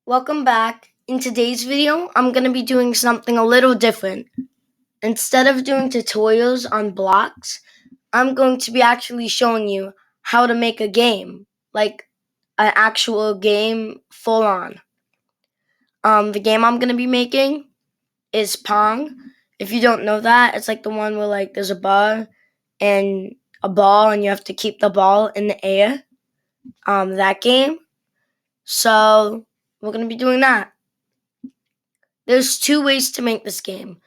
Welcome back. In today's video, I'm going to be doing something a little different. Instead of doing tutorials on blocks, I'm going to be actually showing you how to make a game, like an actual game full on. The game I'm going to be making is Pong. If you don't know that, it's like the one where there's a bar and a ball and you have to keep the ball in the air. That game. So we're going to be doing that. There's two ways to make this game.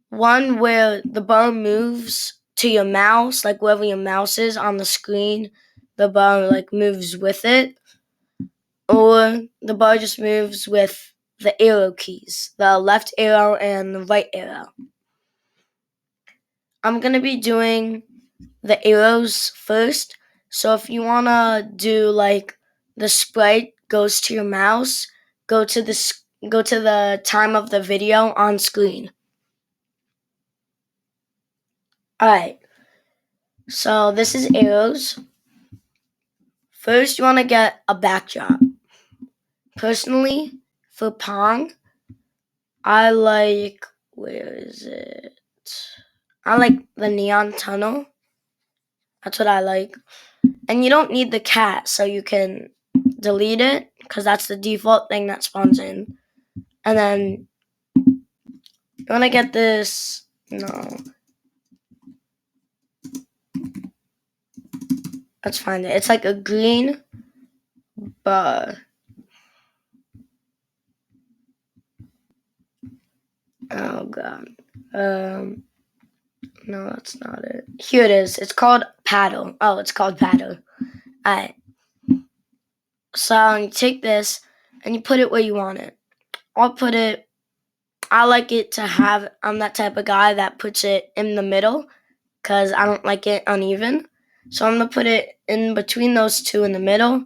One where the bar moves to your mouse, like wherever your mouse is on the screen, the bar moves with it. Or the bar just moves with the arrow keys, the left arrow and the right arrow. I'm going to be doing the arrows first. So if you want to do the sprite goes to your mouse, go to the time of the video on screen. Alright, so this is arrows. First, you want to get a backdrop. Personally, for Pong, I like, where is it? I like the neon tunnel. That's what I like. And you don't need the cat, so you can delete it, because that's the default thing that spawns in. And then, you want to get this, no. Let's find it. It's like a green bar. Oh god. No, that's not it. Here it is. It's called paddle. Oh, it's called paddle. Alright. So you take this and you put it where you want it. I like it to have, I'm that type of guy that puts it in the middle because I don't like it uneven. So I'm going to put it in between those two in the middle.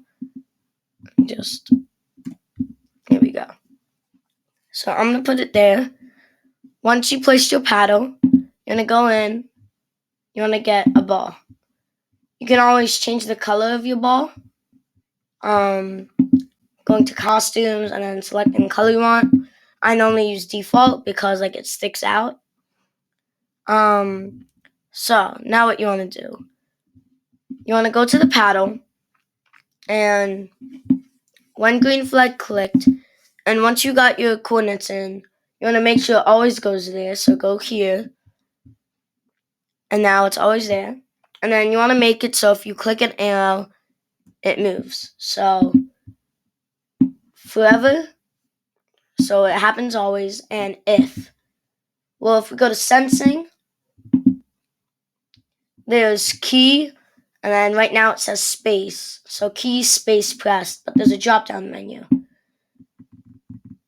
Here we go. So I'm going to put it there. Once you place your paddle, you're going to go in. You want to get a ball. You can always change the color of your ball. Going to costumes and then selecting the color you want. I normally use default because it sticks out. So now what you want to do? You want to go to the paddle, and when green flag clicked, and once you got your coordinates in, you want to make sure it always goes there. So go here, and now it's always there. And then you want to make it so if you click an arrow, it moves. So forever. So it happens always. And if. Well, if we go to sensing, there's key, and then right now it says space. So key, space, pressed, but there's a drop-down menu.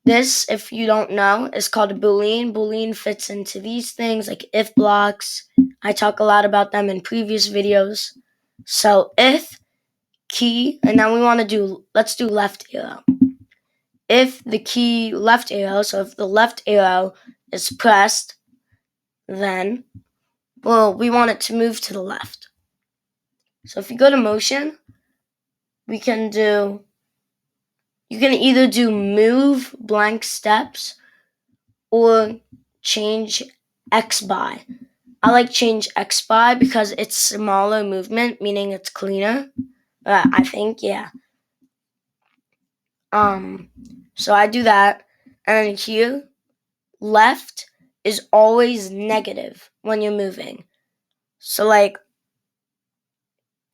This, if you don't know, is called a Boolean. Boolean fits into these things like if blocks. I talk a lot about them in previous videos. So if, key, and now let's do left arrow. If the key left arrow, so if the left arrow is pressed, then, we want it to move to the left. So if you go to motion, you can either do move blank steps or change X by. I like change X by because it's smaller movement, meaning it's cleaner. I think, yeah. So I do that, and then here, left is always negative when you're moving. So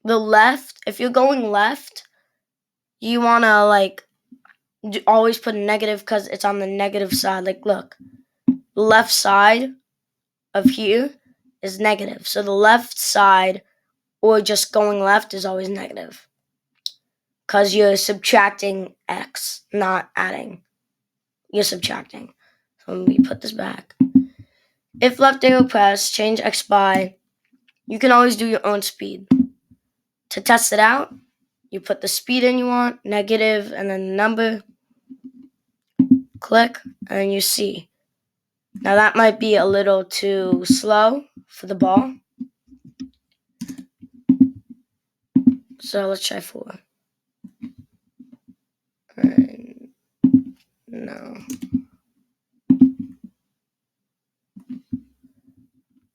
the left, if you're going left, you want to always put a negative because it's on the negative side. Look, the left side of here is negative. So the left side or just going left is always negative because you're subtracting X, not adding. You're subtracting. So let me put this back. If left arrow press, change X by, you can always do your own speed. To test it out, you put the speed in you want, negative, and then the number. Click, and you see. Now that might be a little too slow for the ball. So let's try 4. And no.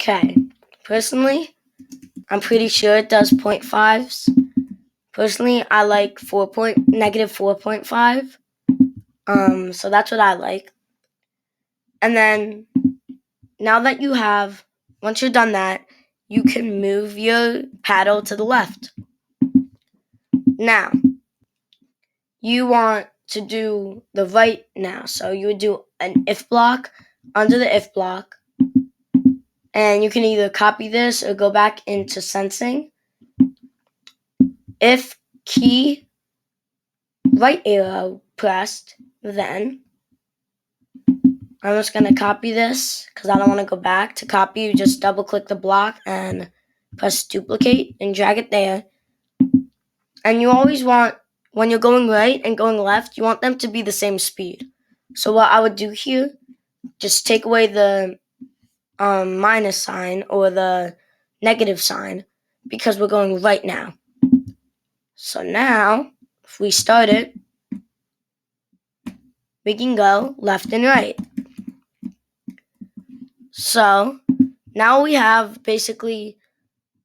Okay. Personally, I'm pretty sure it does 0.5s. Personally, I like negative 4.5. So that's what I like. And then now that once you're done that, you can move your paddle to the left. Now, you want to do the right now. So you would do an if block under the if block. And you can either copy this or go back into sensing. If key, right arrow pressed, then I'm just going to copy this because I don't want to go back. To copy, you just double click the block and press duplicate and drag it there. And you always want, when you're going right and going left, you want them to be the same speed. So what I would do here, just take away the minus sign or the negative sign because we're going right now. So now, if we start it, we can go left and right. So now we have basically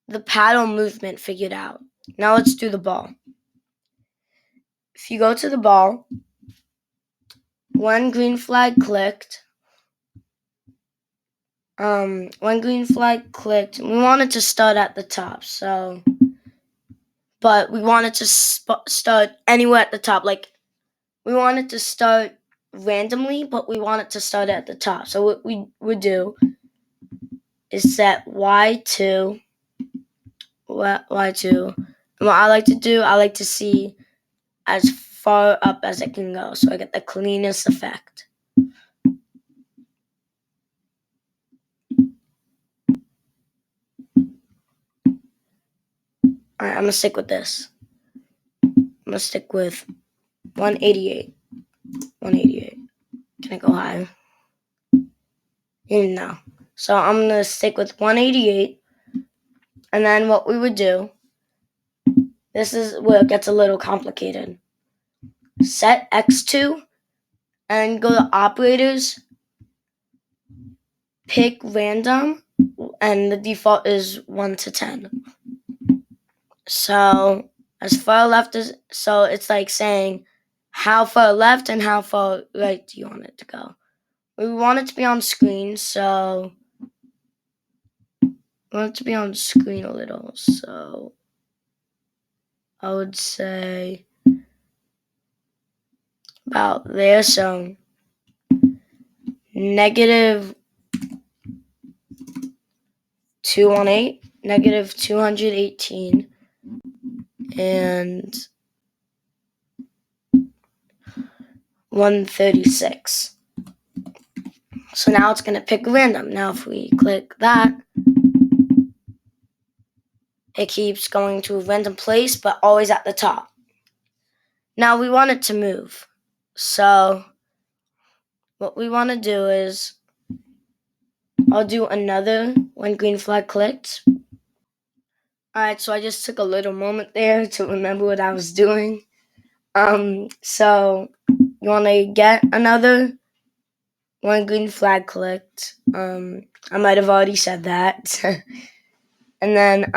the paddle movement figured out. Now let's do the ball. If you go to the ball, when green flag clicked, we wanted to start at the top, but we wanted to start anywhere at the top. Like, we wanted to start randomly, but we wanted to start at the top. So what we would do is set Y2. And what I like to do, I like to see as far up as it can go, so I get the cleanest effect. Alright, I'm gonna stick with this. I'm gonna stick with 188. 188. Can I go higher? No. So I'm gonna stick with 188. And then what we would do, this is where it gets a little complicated. Set X2 and go to operators, pick random, and the default is 1 to 10. So as far left as, so it's like saying how far left and how far right do you want it to go. We want it to be on screen, so we want it to be on screen a little, so I would say about there. So negative 218, negative 218, and 136. So now it's going to pick random. Now if we click that, it keeps going to a random place, but always at the top. Now we want it to move. So what we want to do is, I'll do another when green flag clicked. Alright, so I just took a little moment there to remember what I was doing. So you want to get another when green flag clicked. I might have already said that. And then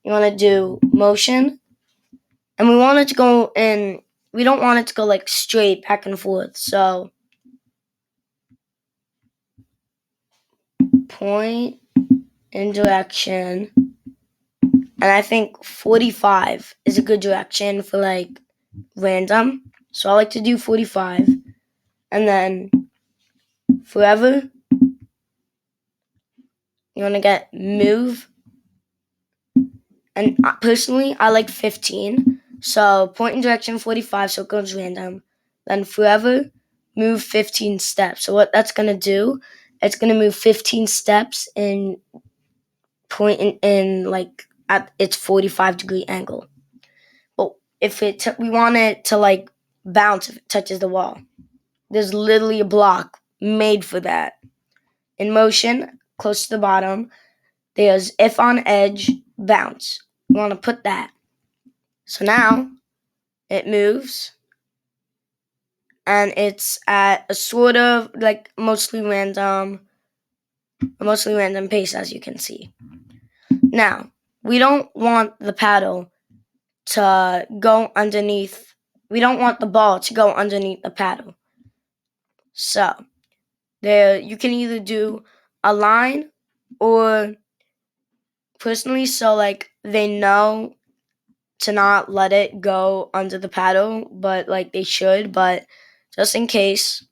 you want to do motion. And we want it to go in, we don't want it to go like straight back and forth. So point in direction. And I think 45 is a good direction for like random. So I like to do 45. And then forever, you want to get move. And personally, I like 15. So point in direction 45, so it goes random. Then forever, move 15 steps. So what that's going to do, it's going to move 15 steps in point in like at its 45-degree angle. But if we want it to like bounce if it touches the wall. There's literally a block made for that. In motion, close to the bottom, there's if on edge, bounce. We want to put that. So now it moves and it's at a sort of like mostly random pace, as you can see. Now, we don't want the paddle to go underneath. We don't want the ball to go underneath the paddle. So, there you can either do a line or personally, so like they know to not let it go under the paddle, but like they should, but just in case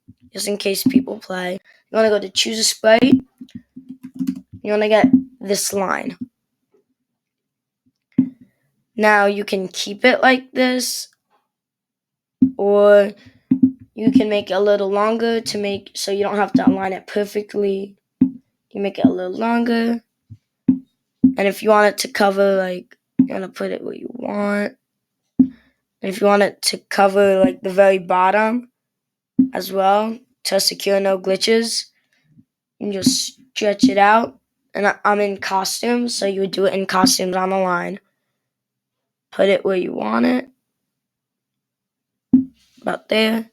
people play, you want to go to choose a sprite. You want to get this line. Now you can keep it like this, or you can make it a little longer to make so you don't have to align it perfectly. You make it a little longer, and if you want it to cover, like, you want to put it where you want. And if you want it to cover like the very bottom as well to secure no glitches, you can just stretch it out. And I'm in costumes, so you would do it in costumes on the line. Put it where you want it, about there.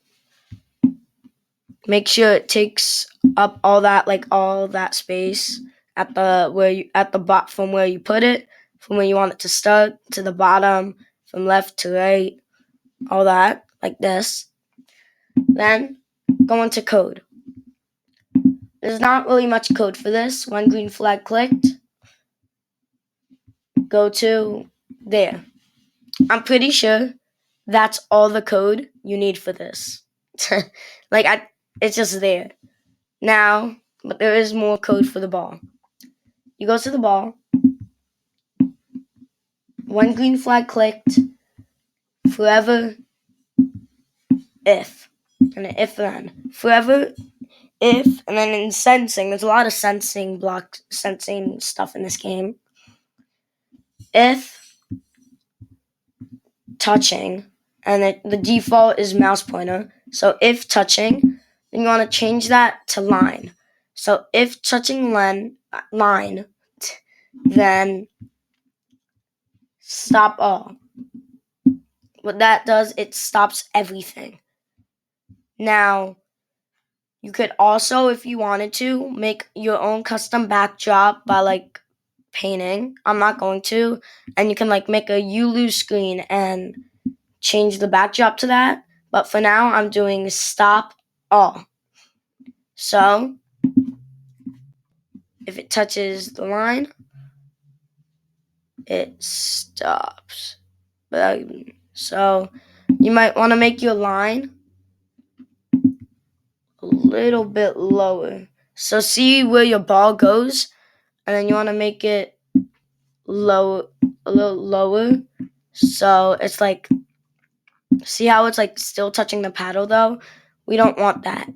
Make sure it takes up all that space at the bot from where you put it, from where you want it to start to the bottom, from left to right, all that, like this. Then go into code. There's not really much code for this. One green flag clicked. Go to there. I'm pretty sure that's all the code you need for this. It's just there. Now, but there is more code for the ball. You go to the ball. One green flag clicked. Forever if. And an if then. Forever if. And then in sensing, there's a lot of sensing stuff in this game. If touching, and the default is mouse pointer. So if touching, then you want to change that to line. So if touching line, then stop all. What that does, it stops everything. Now, you could also, if you wanted to, make your own custom backdrop by like painting. I'm not going to. And you can like make a you lose screen and change the backdrop to that. But for now, I'm doing stop all. So, if it touches the line, it stops. So, you might want to make your line a little bit lower. So, see where your ball goes, and then you want to make it a little lower. So, it's like, see how it's like still touching the paddle though? We don't want that,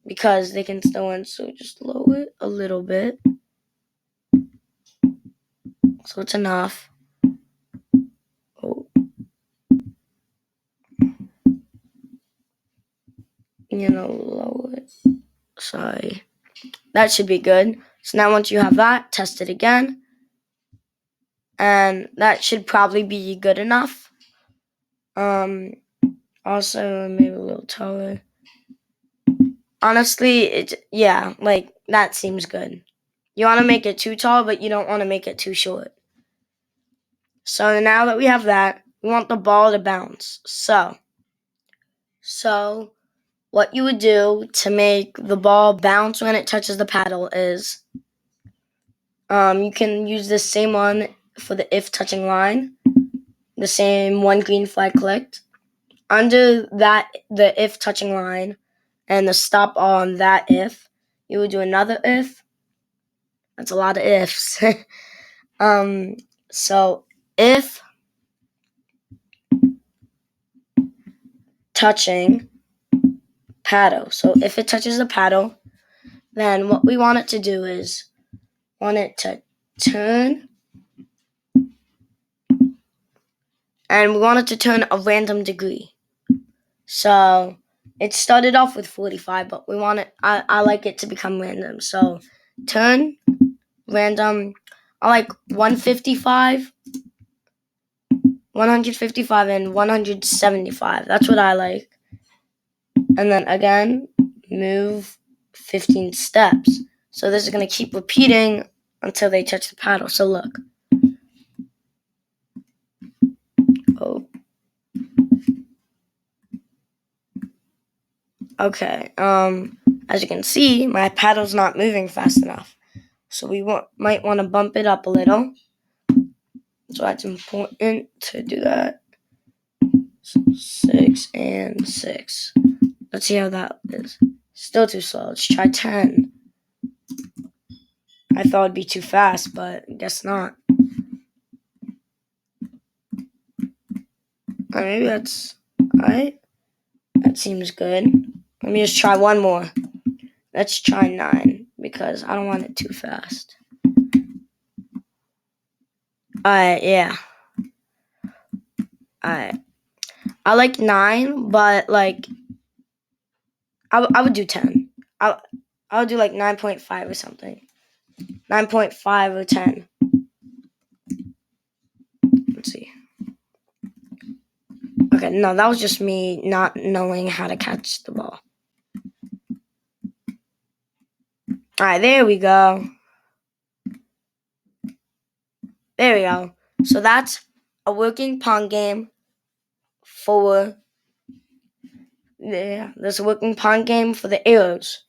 because they can still win, so just lower it a little bit. So it's enough. Oh. Lower it. Sorry. That should be good. So now once you have that, test it again. And that should probably be good enough. Also, maybe a little taller. Honestly, that seems good. You want to make it too tall, but you don't want to make it too short. So now that we have that, we want the ball to bounce. So what you would do to make the ball bounce when it touches the paddle is you can use the same one for the if touching line, the same one green flag clicked. Under that, the if touching line and the stop on that if, you would do another if. That's a lot of ifs. So if touching paddle. So if it touches the paddle, then what we want it to do is want it to turn, and we want it to turn a random degree. So it started off with 45, but we want it, I like it to become random. So turn random, I like 155, and 175. That's what I like. and then again, move 15 steps. So this is going to keep repeating until they touch the paddle. So look. Oh. Okay, as you can see, my paddle's not moving fast enough. So we might want to bump it up a little. So that's important to do that. 6 and 6. Let's see how that is. Still too slow. Let's try 10. I thought it'd be too fast, but I guess not. Maybe that's alright. That seems good. Let me just try one more. Let's try 9 because I don't want it too fast. Alright, yeah. Alright. I like 9, but like I would do 10. I would do like 9.5 or something. 9.5 or 10. Let's see. Okay, no, that was just me not knowing how to catch the ball. Alright, there we go. There we go. So that's a working Pong game for there's a working Pong game for the arrows.